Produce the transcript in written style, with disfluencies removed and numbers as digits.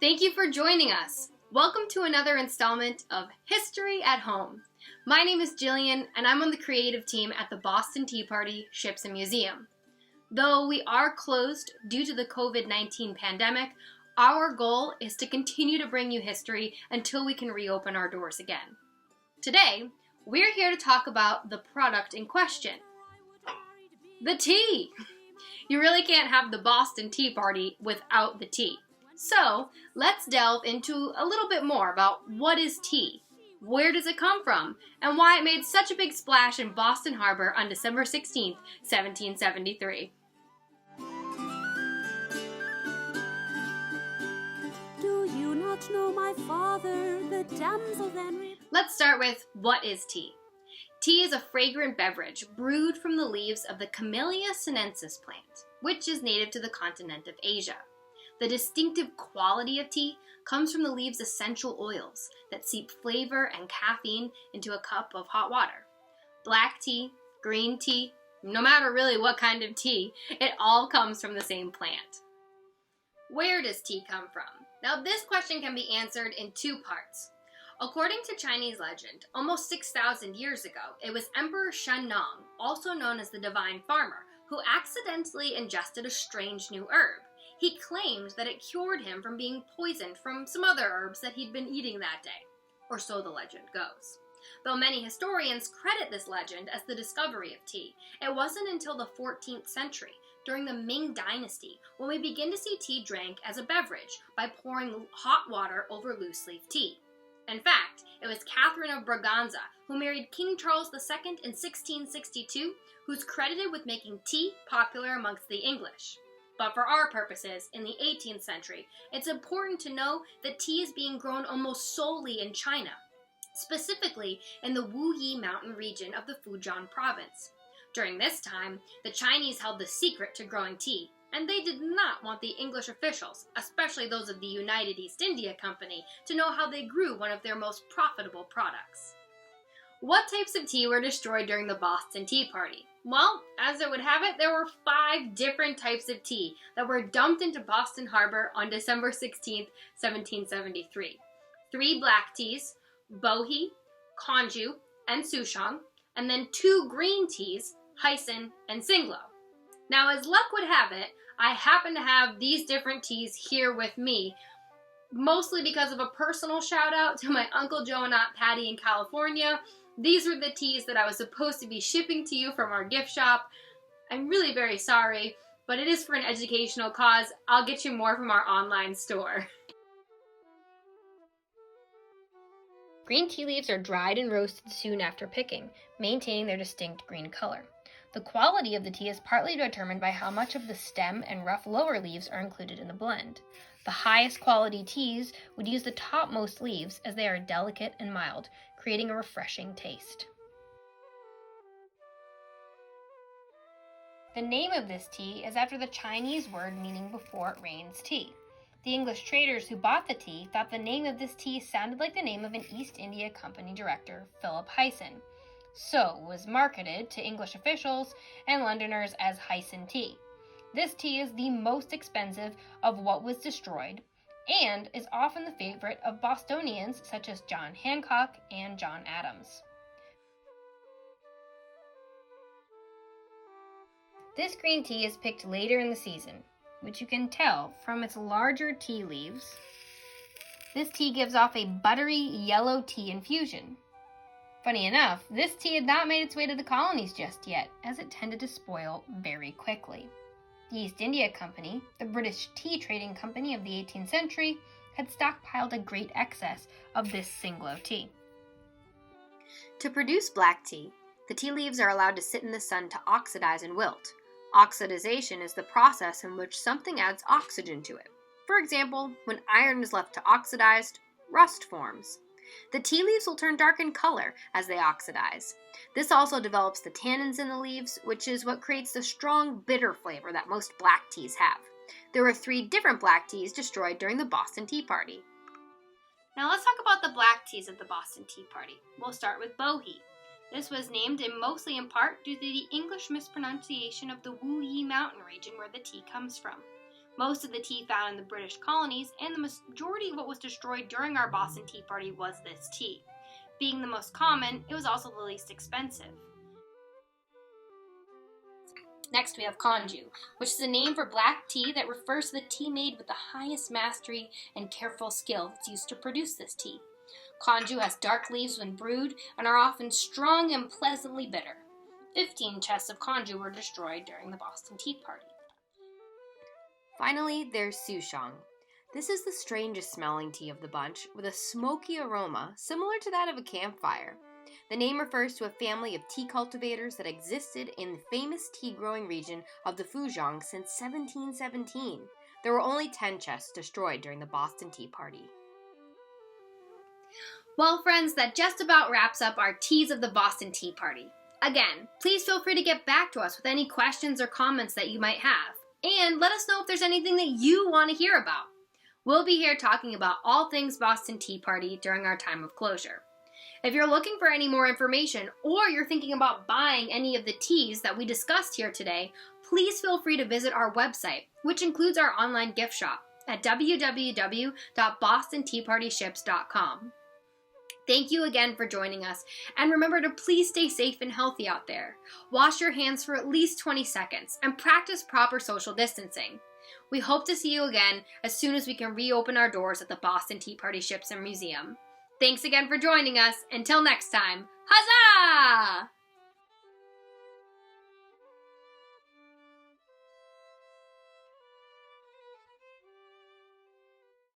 Thank you for joining us. Welcome to another installment of History at Home. My name is Jillian, and I'm on the creative team at the Boston Tea Party Ships and Museum. Though we are closed due to the COVID-19 pandemic, our goal is to continue to bring you history until we can reopen our doors again. Today, we're here to talk about the product in question, the tea. You really can't have the Boston Tea Party without the tea. So, let's delve into a little bit more about what is tea, where does it come from, and why it made such a big splash in Boston Harbor on December 16, 1773. Do you not know my father, the damsel then? Let's start with what is tea. Tea is a fragrant beverage brewed from the leaves of the Camellia sinensis plant, which is native to the continent of Asia. The distinctive quality of tea comes from the leaves' essential oils that seep flavor and caffeine into a cup of hot water. Black tea, green tea, no matter really what kind of tea, it all comes from the same plant. Where does tea come from? Now, this question can be answered in two parts. According to Chinese legend, almost 6,000 years ago, it was Emperor Shen Nong, also known as the Divine Farmer, who accidentally ingested a strange new herb. He claimed that it cured him from being poisoned from some other herbs that he'd been eating that day, or so the legend goes. Though many historians credit this legend as the discovery of tea, it wasn't until the 14th century, during the Ming Dynasty, when we begin to see tea drank as a beverage by pouring hot water over loose-leaf tea. In fact, it was Catherine of Braganza who married King Charles II in 1662, who's credited with making tea popular amongst the English. But for our purposes, in the 18th century, it's important to know that tea is being grown almost solely in China, specifically in the Wuyi mountain region of the Fujian province. During this time, the Chinese held the secret to growing tea, and they did not want the English officials, especially those of the United East India Company, to know how they grew one of their most profitable products. What types of tea were destroyed during the Boston Tea Party? Well, as it would have it, there were 5 different types of tea that were dumped into Boston Harbor on December 16, 1773. 3 black teas, bohea, congou, and souchong, and then 2 green teas, hyson and singlo. Now, as luck would have it, I happen to have these different teas here with me, mostly because of a personal shout out to my Uncle Joe and Aunt Patty in California. These were the teas that I was supposed to be shipping to you from our gift shop. I'm really very sorry, but it is for an educational cause. I'll get you more from our online store. Green tea leaves are dried and roasted soon after picking, maintaining their distinct green color. The quality of the tea is partly determined by how much of the stem and rough lower leaves are included in the blend. The highest quality teas would use the topmost leaves as they are delicate and mild, creating a refreshing taste. The name of this tea is after the Chinese word meaning before it rains tea. The English traders who bought the tea thought the name of this tea sounded like the name of an East India Company director, Philip Hyson. So it was marketed to English officials and Londoners as Hyson tea. This tea is the most expensive of what was destroyed and is often the favorite of Bostonians such as John Hancock and John Adams. This green tea is picked later in the season, which you can tell from its larger tea leaves. This tea gives off a buttery yellow tea infusion. Funny enough, this tea had not made its way to the colonies just yet, as it tended to spoil very quickly. The East India Company, the British tea trading company of the 18th century, had stockpiled a great excess of this singlo tea. To produce black tea, the tea leaves are allowed to sit in the sun to oxidize and wilt. Oxidization is the process in which something adds oxygen to it. For example, when iron is left to oxidize, rust forms. The tea leaves will turn dark in color as they oxidize. This also develops the tannins in the leaves, which is what creates the strong, bitter flavor that most black teas have. There were 3 different black teas destroyed during the Boston Tea Party. Now let's talk about the black teas at the Boston Tea Party. We'll start with bohea. This was named mostly in part due to the English mispronunciation of the Wuyi mountain region where the tea comes from. Most of the tea found in the British colonies and the majority of what was destroyed during our Boston Tea Party was this tea. Being the most common, it was also the least expensive. Next we have Congou, which is a name for black tea that refers to the tea made with the highest mastery and careful skill that's used to produce this tea. Congou has dark leaves when brewed and are often strong and pleasantly bitter. 15 chests of Congou were destroyed during the Boston Tea Party. Finally, there's Souchong. This is the strangest smelling tea of the bunch, with a smoky aroma similar to that of a campfire. The name refers to a family of tea cultivators that existed in the famous tea-growing region of the Fujian since 1717. There were only 10 chests destroyed during the Boston Tea Party. Well, friends, that just about wraps up our teas of the Boston Tea Party. Again, please feel free to get back to us with any questions or comments that you might have. And let us know if there's anything that you want to hear about. We'll be here talking about all things Boston Tea Party during our time of closure. If you're looking for any more information or you're thinking about buying any of the teas that we discussed here today, please feel free to visit our website, which includes our online gift shop at www.bostonteapartyships.com. Thank you again for joining us, and remember to please stay safe and healthy out there. Wash your hands for at least 20 seconds and practice proper social distancing. We hope to see you again as soon as we can reopen our doors at the Boston Tea Party Ships and Museum. Thanks again for joining us. Until next time, huzzah!